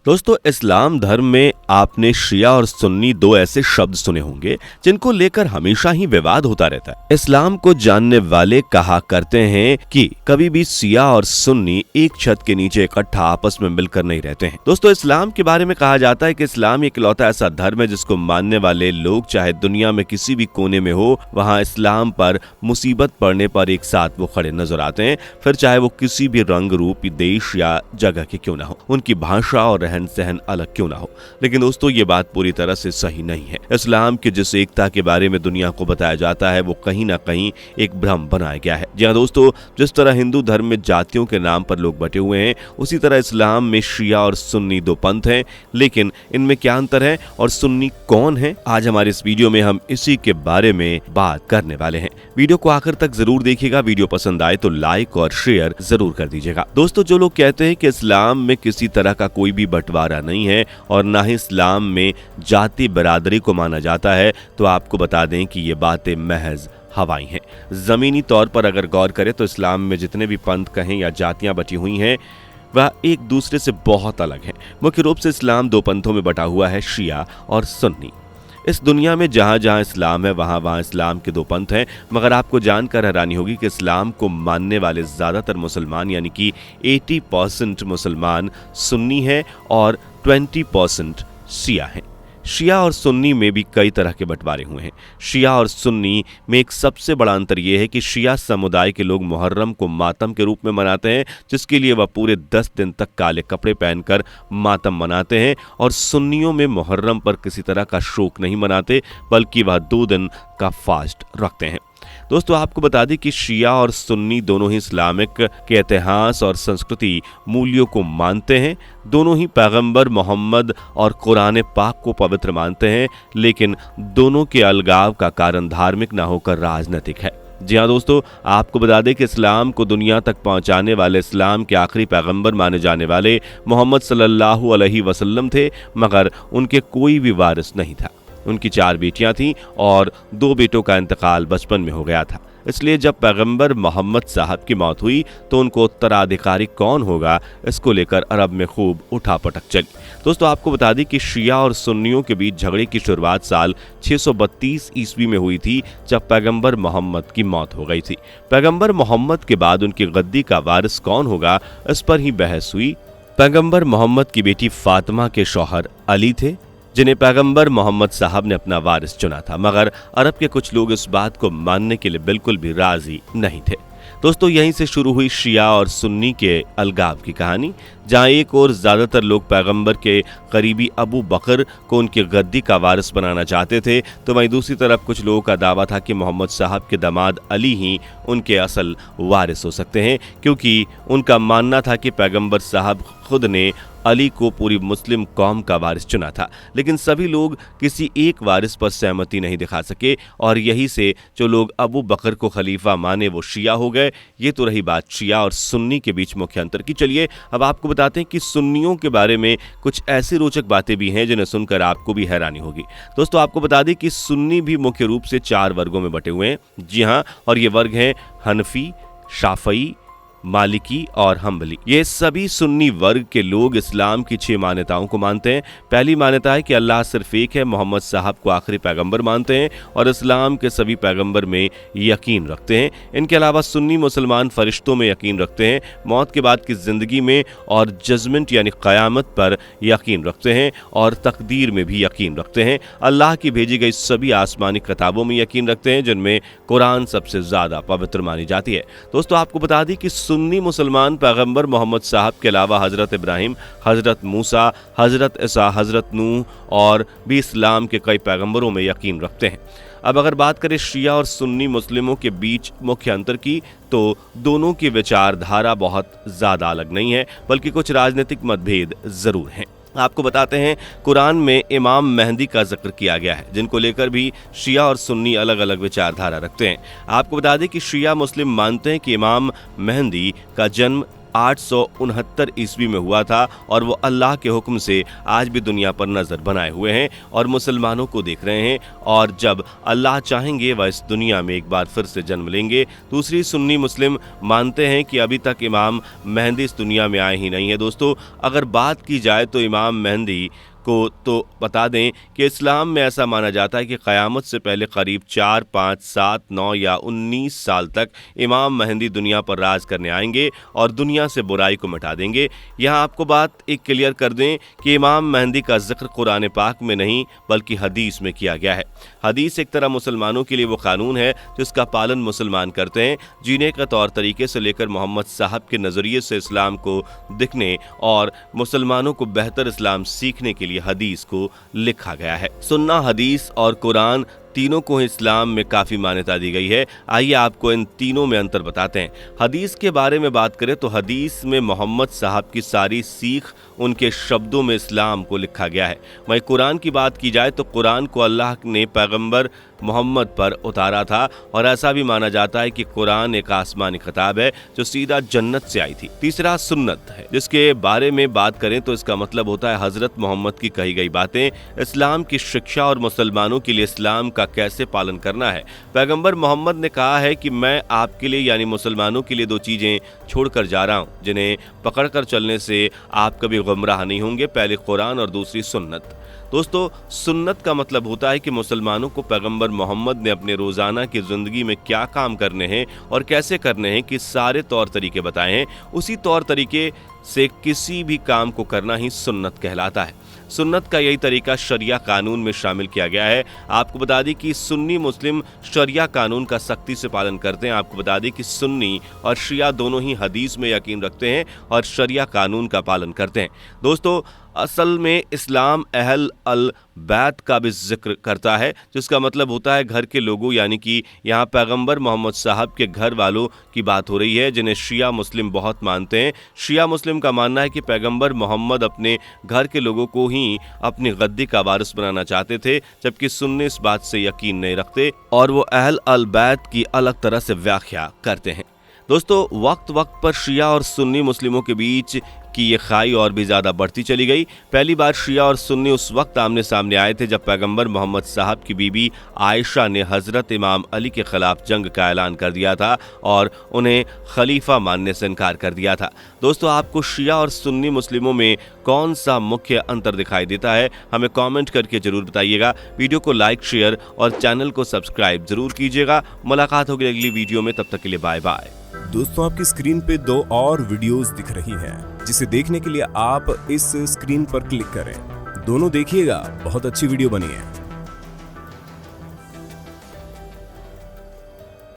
दोस्तों, इस्लाम धर्म में आपने शिया और सुन्नी दो ऐसे शब्द सुने होंगे जिनको लेकर हमेशा ही विवाद होता रहता है। इस्लाम को जानने वाले कहा करते हैं कि कभी भी शिया और सुन्नी एक छत के नीचे इकट्ठा आपस में मिलकर नहीं रहते हैं। दोस्तों, इस्लाम के बारे में कहा जाता है कि इस्लाम इकलौता ऐसा धर्म है जिसको मानने वाले लोग चाहे दुनिया में किसी भी कोने में हो, वहाँ इस्लाम पर मुसीबत पड़ने पर एक साथ वो खड़े नजर आते हैं, फिर चाहे वो किसी भी रंग रूप, देश या जगह के क्यों ना हो, उनकी भाषा और रहन सहन अलग क्यों ना हो। लेकिन दोस्तों, ये बात पूरी तरह से सही नहीं है। इस्लाम की जिस एकता के बारे में दुनिया को बताया जाता है वो कहीं ना कहीं एक भ्रम बनाया गया है। जी हाँ दोस्तों, जिस तरह हिंदू धर्म में जातियों के नाम पर लोग बटे हुए हैं, उसी तरह इस्लाम में शिया और सुन्नी दो पंथ हैं। लेकिन इनमें क्या अंतर है और सुन्नी कौन है, आज हमारे इस वीडियो में हम इसी के बारे में बात करने वाले हैं। वीडियो को आखिर तक जरूर देखिएगा। वीडियो पसंद आए तो लाइक और शेयर जरूर कर दीजिएगा। दोस्तों, जो लोग कहते हैं कि इस्लाम में किसी तरह का कोई भी बंटवारा नहीं है और ना ही इस्लाम में जाति बरादरी को माना जाता है, तो आपको बता दें कि ये बातें महज हवाई हैं। जमीनी तौर पर अगर गौर करें तो इस्लाम में जितने भी पंथ कहें या जातियां बटी हुई हैं वह एक दूसरे से बहुत अलग हैं। मुख्य रूप से इस्लाम दो पंथों में बटा हुआ है, शिया और सुन्नी। इस दुनिया में जहाँ जहाँ इस्लाम है वहाँ इस्लाम के दो पंथ हैं, मगर आपको जानकर हैरानी होगी कि इस्लाम को मानने वाले ज़्यादातर मुसलमान यानी कि 80% मुसलमान सुन्नी हैं और 20% शिया हैं। शिया और सुन्नी में भी कई तरह के बंटवारे हुए हैं। शिया और सुन्नी में एक सबसे बड़ा अंतर यह है कि शिया समुदाय के लोग मुहर्रम को मातम के रूप में मनाते हैं, जिसके लिए वह पूरे 10 दिन तक काले कपड़े पहनकर मातम मनाते हैं, और सुन्नियों में मुहर्रम पर किसी तरह का शोक नहीं मनाते, बल्कि वह 2 दिन का फास्ट रखते हैं। दोस्तों, आपको बता दें कि शिया और सुन्नी दोनों ही इस्लामिक के इतिहास और संस्कृति मूल्यों को मानते हैं। दोनों ही पैगंबर मोहम्मद और कुरान पाक को पवित्र मानते हैं, लेकिन दोनों के अलगाव का कारण धार्मिक न होकर राजनीतिक है। जी हाँ दोस्तों, आपको बता दें कि इस्लाम को दुनिया तक पहुंचाने वाले, इस्लाम के आखिरी पैगंबर माने जाने वाले मोहम्मद सल्लल्लाहु अलैहि वसल्लम थे, मगर उनके कोई भी वारिस नहीं था। उनकी 4 बेटियां थीं और 2 बेटों का इंतकाल बचपन में हो गया था। इसलिए जब पैगंबर मोहम्मद साहब की मौत हुई तो उनको उत्तराधिकारी कौन होगा, इसको लेकर अरब में खूब उठापटक चली। दोस्तों, आपको बता दें कि शिया और सुन्नियों के बीच झगड़े की शुरुआत साल 632 ईस्वी में हुई थी, जब पैगंबर मोहम्मद की मौत हो गई थी। पैगंबर मोहम्मद के बाद उनकी गद्दी का वारिस कौन होगा, इस पर ही बहस हुई। पैगंबर मोहम्मद की बेटी फातिमा के शौहर अली थे, जिन्हें पैगंबर मोहम्मद साहब ने अपना वारिस चुना था, मगर अरब के कुछ लोग इस बात को मानने के लिए बिल्कुल भी राजी नहीं थे। दोस्तों, यहीं से शुरू हुई शिया और सुन्नी के अलगाव की कहानी, जहां एक और ज्यादातर लोग पैगंबर के करीबी अबू बकर को उनकी गद्दी का वारिस बनाना चाहते थे, तो वहीं दूसरी तरफ कुछ लोगों का दावा था कि मोहम्मद साहब के दामाद अली ही उनके असल वारिस हो सकते हैं, क्योंकि उनका मानना था कि पैगंबर साहब खुद ने अली को पूरी मुस्लिम कौम का वारिस चुना था। लेकिन सभी लोग किसी एक वारिस पर सहमति नहीं दिखा सके, और यही से जो लोग अबू बकर को खलीफा माने वो शिया हो गए। ये तो रही बात शिया और सुन्नी के बीच मुख्य अंतर की। चलिए अब आपको बताते हैं कि सुन्नियों के बारे में कुछ ऐसी रोचक बातें भी हैं जिन्हें सुनकर आपको भी हैरानी होगी। दोस्तों, आपको बता दें कि सुन्नी भी मुख्य रूप से 4 वर्गों में बटे हुए हैं। जी हाँ, और ये वर्ग हैं हनफी, शाफई, मालिकी और हम्बली। ये सभी सुन्नी वर्ग के लोग इस्लाम की 6 मान्यताओं को मानते हैं। पहली मान्यता है कि अल्लाह सिर्फ एक है, मोहम्मद साहब को आखिरी पैगंबर मानते हैं और इस्लाम के सभी पैगंबर में यकीन रखते हैं। इनके अलावा सुन्नी मुसलमान फरिश्तों में यकीन रखते हैं, मौत के बाद की जिंदगी में और जजमेंट यानी क़यामत पर यकीन रखते हैं, और तकदीर में भी यकीन रखते हैं। अल्लाह की भेजी गई सभी आसमानी किताबों में यकीन रखते हैं, जिनमें कुरान सबसे ज़्यादा पवित्र मानी जाती है। दोस्तों, आपको बता दें कि सुन्नी मुसलमान पैगंबर मोहम्मद साहब के अलावा हजरत इब्राहिम, हजरत मूसा, हजरत ईसा, हजरत नूह और भी इस्लाम के कई पैगंबरों में यकीन रखते हैं। अब अगर बात करें शिया और सुन्नी मुस्लिमों के बीच मुख्य अंतर की, तो दोनों की विचारधारा बहुत ज़्यादा अलग नहीं है, बल्कि कुछ राजनीतिक मतभेद ज़रूर हैं। आपको बताते हैं, कुरान में इमाम मेहंदी का जिक्र किया गया है, जिनको लेकर भी शिया और सुन्नी अलग अलग विचारधारा रखते हैं। आपको बता दें कि शिया मुस्लिम मानते हैं कि इमाम मेहंदी का जन्म 869 ईस्वी में हुआ था और वो अल्लाह के हुक्म से आज भी दुनिया पर नजर बनाए हुए हैं और मुसलमानों को देख रहे हैं, और जब अल्लाह चाहेंगे वह इस दुनिया में एक बार फिर से जन्म लेंगे। दूसरी, सुन्नी मुस्लिम मानते हैं कि अभी तक इमाम मेहंदी इस दुनिया में आए ही नहीं है। दोस्तों, अगर बात की जाए तो इमाम मेहंदी को तो बता दें कि इस्लाम में ऐसा माना जाता है कि क़यामत से पहले करीब 4, 5, 7, 9 या 19 साल तक इमाम मेहंदी दुनिया पर राज करने आएंगे और दुनिया से बुराई को मिटा देंगे। यहाँ आपको बात एक क्लियर कर दें कि इमाम मेहंदी का जिक्र कुरान पाक में नहीं बल्कि हदीस में किया गया है। हदीस एक तरह मुसलमानों के लिए वो कानून है जिसका पालन मुसलमान करते हैं। जीने का तौर तरीके से लेकर मोहम्मद साहब के नज़रिए से इस्लाम को दिखने और मुसलमानों को बेहतर इस्लाम सीखने के लिए हदीस को लिखा गया है। सुन्ना, हदीस और कुरान तीनों को इस्लाम में काफ़ी मान्यता दी गई है। आइए आपको इन तीनों में अंतर बताते हैं। हदीस के बारे में बात करें तो हदीस में मोहम्मद साहब की सारी सीख उनके शब्दों में इस्लाम को लिखा गया है। वहीं कुरान की बात की जाए तो कुरान को अल्लाह ने पैगंबर मोहम्मद पर उतारा था और ऐसा भी माना जाता है कि कुरान एक आसमानी किताब है जो सीधा जन्नत से आई थी। तीसरा, सुन्नत है, जिसके बारे में बात करें तो इसका मतलब होता है हजरत मोहम्मद की कही गई बातें, इस्लाम की शिक्षा और मुसलमानों के लिए इस्लाम का कैसे पालन करना है। पैगंबर मोहम्मद ने कहा है कि मैं आपके लिए यानी मुसलमानों के लिए 2 चीजें छोड़कर जा रहा हूं जिन्हें पकड़कर चलने से आप कभी गुमराह नहीं होंगे। पहले कुरान और दूसरी सुन्नत। दोस्तों, सुन्नत का मतलब होता है कि मुसलमानों को पैगंबर मोहम्मद ने अपने रोजाना की जिंदगी में क्या काम करने हैं और कैसे करने हैं कि सारे तौर तरीके बताए हैं। उसी तौर तरीके से किसी भी काम को करना ही सुन्नत कहलाता है। सुन्नत का यही तरीका शरिया कानून में शामिल किया गया है। आपको बता दें कि सुन्नी मुस्लिम शरिया कानून का सख्ती से पालन करते हैं। आपको बता दें कि सुन्नी और शिया दोनों ही हदीस में यकीन रखते हैं और शरिया कानून का पालन करते हैं। दोस्तों, असल में इस्लाम अहल अल बैत का भी जिक्र करता है, जिसका मतलब होता है घर के लोगों, यानी कि यहाँ पैगंबर मोहम्मद साहब के घर वालों की बात हो रही है जिन्हें शिया मुस्लिम बहुत मानते हैं। शिया मुस्लिम का मानना है कि पैगंबर मोहम्मद अपने घर के लोगों को ही अपनी गद्दी का वारिस बनाना चाहते थे, जबकि सुन्नी इस बात से यकीन नहीं रखते और वो अहल अल बैत की अलग तरह से व्याख्या करते हैं। दोस्तों, वक्त वक्त पर शिया और सुन्नी मुस्लिमों के बीच की ये खाई और भी ज़्यादा बढ़ती चली गई। पहली बार शिया और सुन्नी उस वक्त आमने सामने आए थे जब पैगंबर मोहम्मद साहब की बीबी आयशा ने हज़रत इमाम अली के ख़िलाफ़ जंग का ऐलान कर दिया था और उन्हें खलीफा मानने से इनकार कर दिया था। दोस्तों, आपको शिया और सुन्नी मुस्लिमों में कौन सा मुख्य अंतर दिखाई देता है, हमें कॉमेंट करके ज़रूर बताइएगा। वीडियो को लाइक, शेयर और चैनल को सब्सक्राइब ज़रूर कीजिएगा। मुलाकात होगी अगली वीडियो में, तब तक के लिए बाय बाय। दोस्तों, आपकी स्क्रीन पे 2 और वीडियोस दिख रही हैं, जिसे देखने के लिए आप इस स्क्रीन पर क्लिक करें। दोनों देखिएगा, बहुत अच्छी वीडियो बनी है।